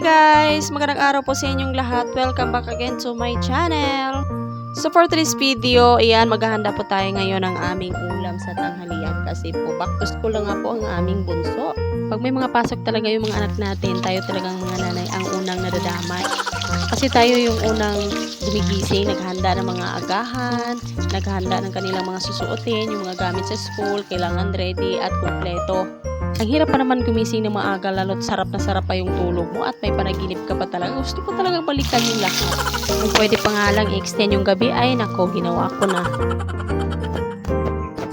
guys! Magandang araw po sa inyong lahat. Welcome back again to my channel. So for today's video, ayan, maghahanda po tayo ngayon ng aming ulam sa tanghalian kasi po back to school na nga po ang aming bunso. Pag may mga pasok talaga yung mga anak natin, tayo talagang mga nanay ang unang nadadamay. Kasi tayo yung unang gumigising, naghahanda ng mga agahan, naghahanda ng kanilang mga susuotin, yung mga gamit sa school, kailangan ready at kumpleto. Ang hirap pa naman gumising ng maaga, lalo't sarap na sarap pa yung tulog mo at may panaginip ka pa talaga. Gusto ko talagang balikan yung lahat. Kung pwede pa nga lang i-extend yung gabi, ay nako, ginawa ko na.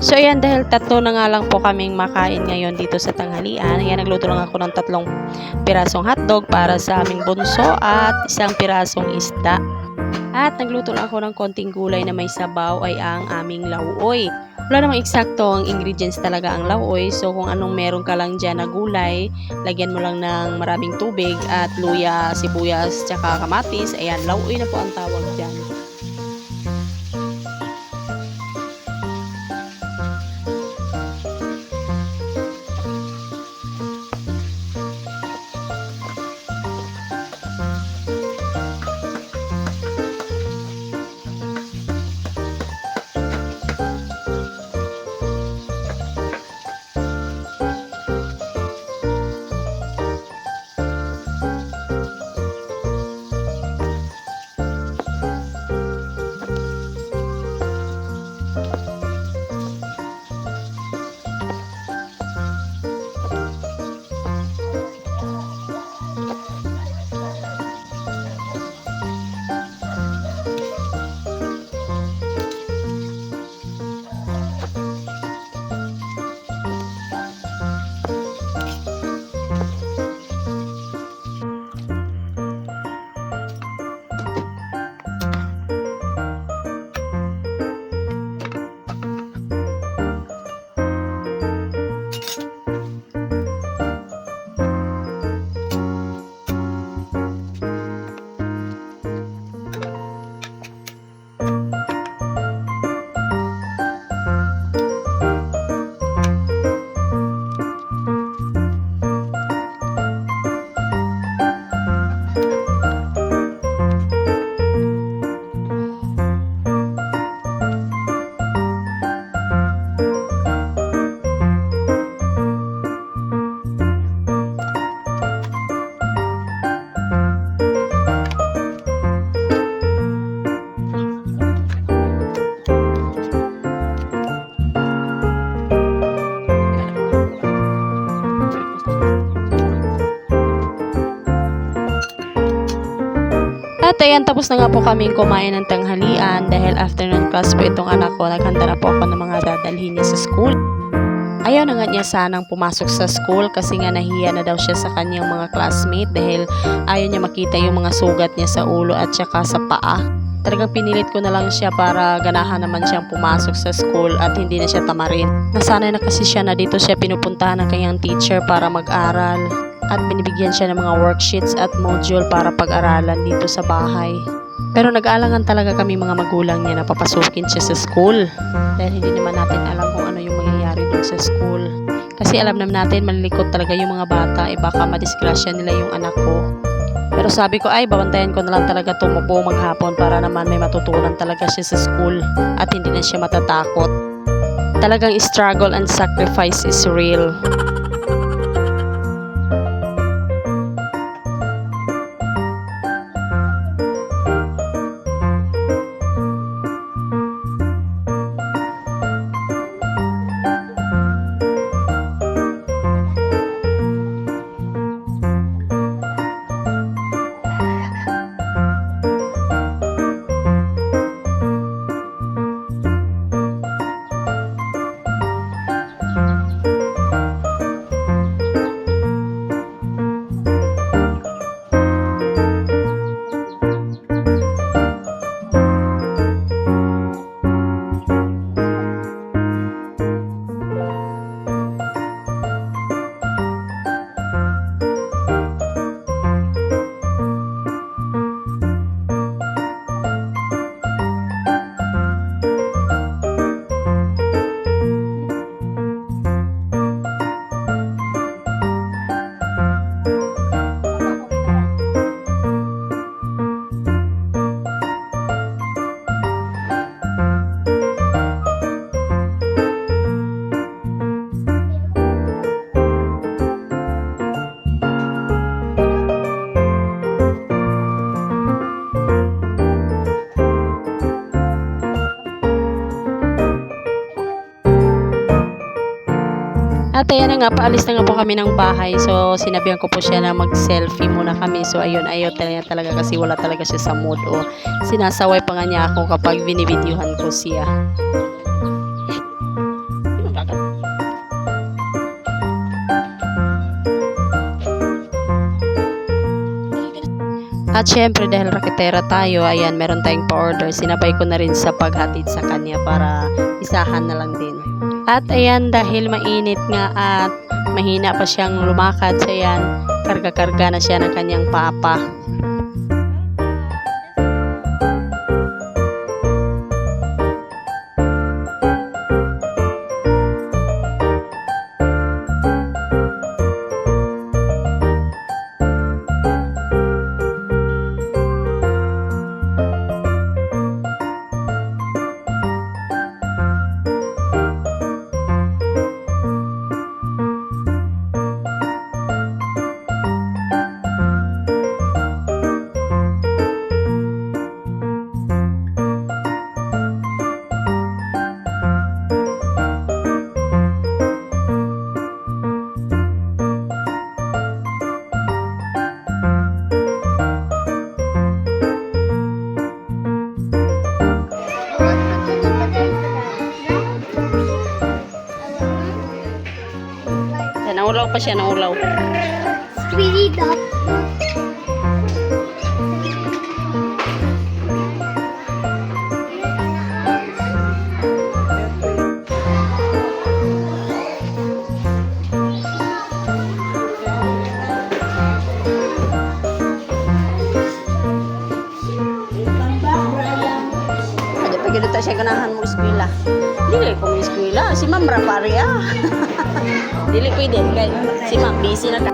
So ayan, dahil tatlo na nga lang po kaming makain ngayon dito sa tanghalian, ayan, nagluto lang ako ng 3 pirasong hotdog para sa aming bunso at 1 pirasong isda. At nagluto lang ako ng konting gulay na may sabaw ay ang aming lauoy. Wala namang eksaktong ingredients talaga ang lauoy. So kung anong meron ka lang dyan na gulay, lagyan mo lang ng maraming tubig at luya, sibuyas, tsaka kamatis. Ayan, lauoy na po ang tawag dyan. At ayan, tapos na nga po kaming kumain ng tanghalian dahil afternoon class po itong anak ko. Naghanda na po ako ng mga dadalhin niya sa school. Ayaw na nga niya sanang pumasok sa school kasi nga nahiya na daw siya sa kanyang mga classmate dahil ayaw niya makita yung mga sugat niya sa ulo at saka sa paa. Talagang pinilit ko na lang siya para ganahan naman siyang pumasok sa school at hindi na siya tamarin. Nasanay na kasi siya na dito siya pinupuntahan ng kanyang teacher para mag-aral. At binibigyan siya ng mga worksheets at module para pag-aralan dito sa bahay. Pero nag-aalangan talaga kami mga magulang niya na papasukin siya sa school. Dahil hindi naman natin alam kung ano yung mangyayari dun sa school. Kasi alam naman natin malilikot talaga yung mga bata, baka madisgrasya nila yung anak ko. Pero sabi ko ay babantayan ko na lang talaga tumubo maghapon para naman may matutunan talaga siya sa school at hindi na siya matatakot. Talagang struggle and sacrifice is real. At ayan na nga, paalis na nga po kami ng bahay. So, sinabihan ko po siya na mag-selfie muna kami. So, ayun, ayaw talaga kasi wala talaga siya sa mood. O, sinasaway pa nga niya ako kapag binivideohan ko siya. At syempre dahil raketera tayo, ayan, meron tayong pa-order. Sinabay ko na rin sa paghatid sa kanya para isahan na lang din. At ayan, dahil mainit nga at mahina pa siyang lumakad, so ayan, karga-karga na siya ng kanyang papa. Naulaw pa siya, naulaw. Squiddy dot. Pagkita tayo siya ganahan mo eskwela. Dili ko mo eskwela. Si Ma'am Raparia. Dili pwede. Si Ma'am busy na ka.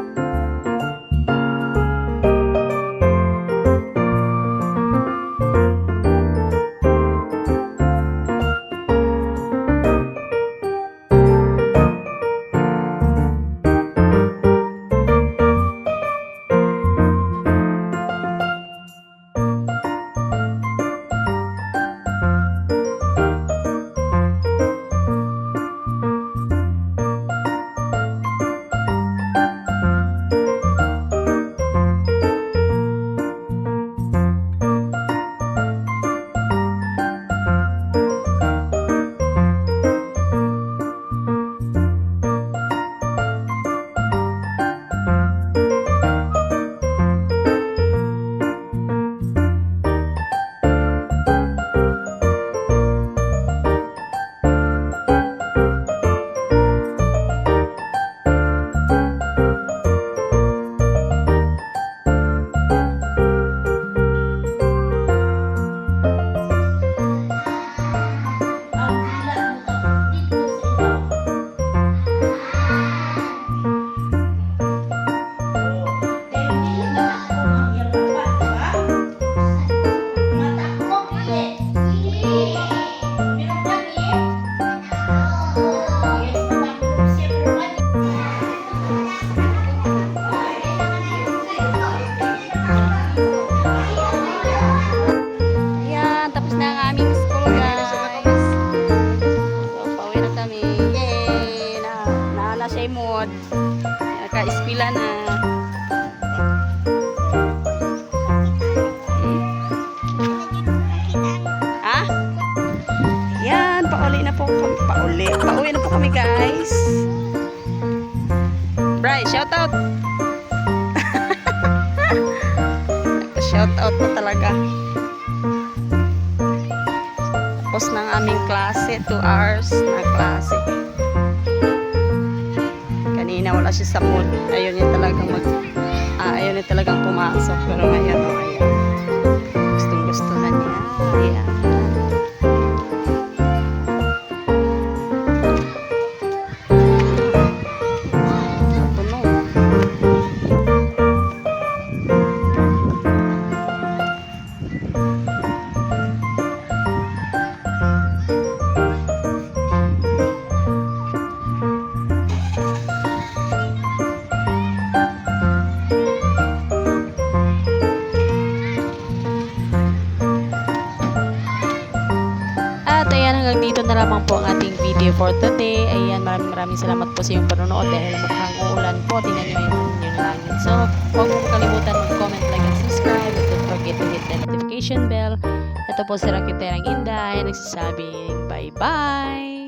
Naka-ispila na. Ha? Yan, pauwi na po kami. Pauwi na po kami, guys. Bri, shout out. Shout out po talaga. Tapos ng aming klase, 2 hours na klase. Kanina wala siya sa mood. Ayaw niya talagang pumasok. Pero ngayon, ayan. Gustong gusto na niya. Ayan. lamang po ang ating video for today. Ayan, maraming salamat po sa iyong panonood dahil mukhang uulan po. Tingnan nyo yung langit. So, huwag mo kalimutan mag-comment, like, and subscribe. And don't forget to hit the notification bell. Ito po si Rakiterang Inday, nagsasabing bye-bye!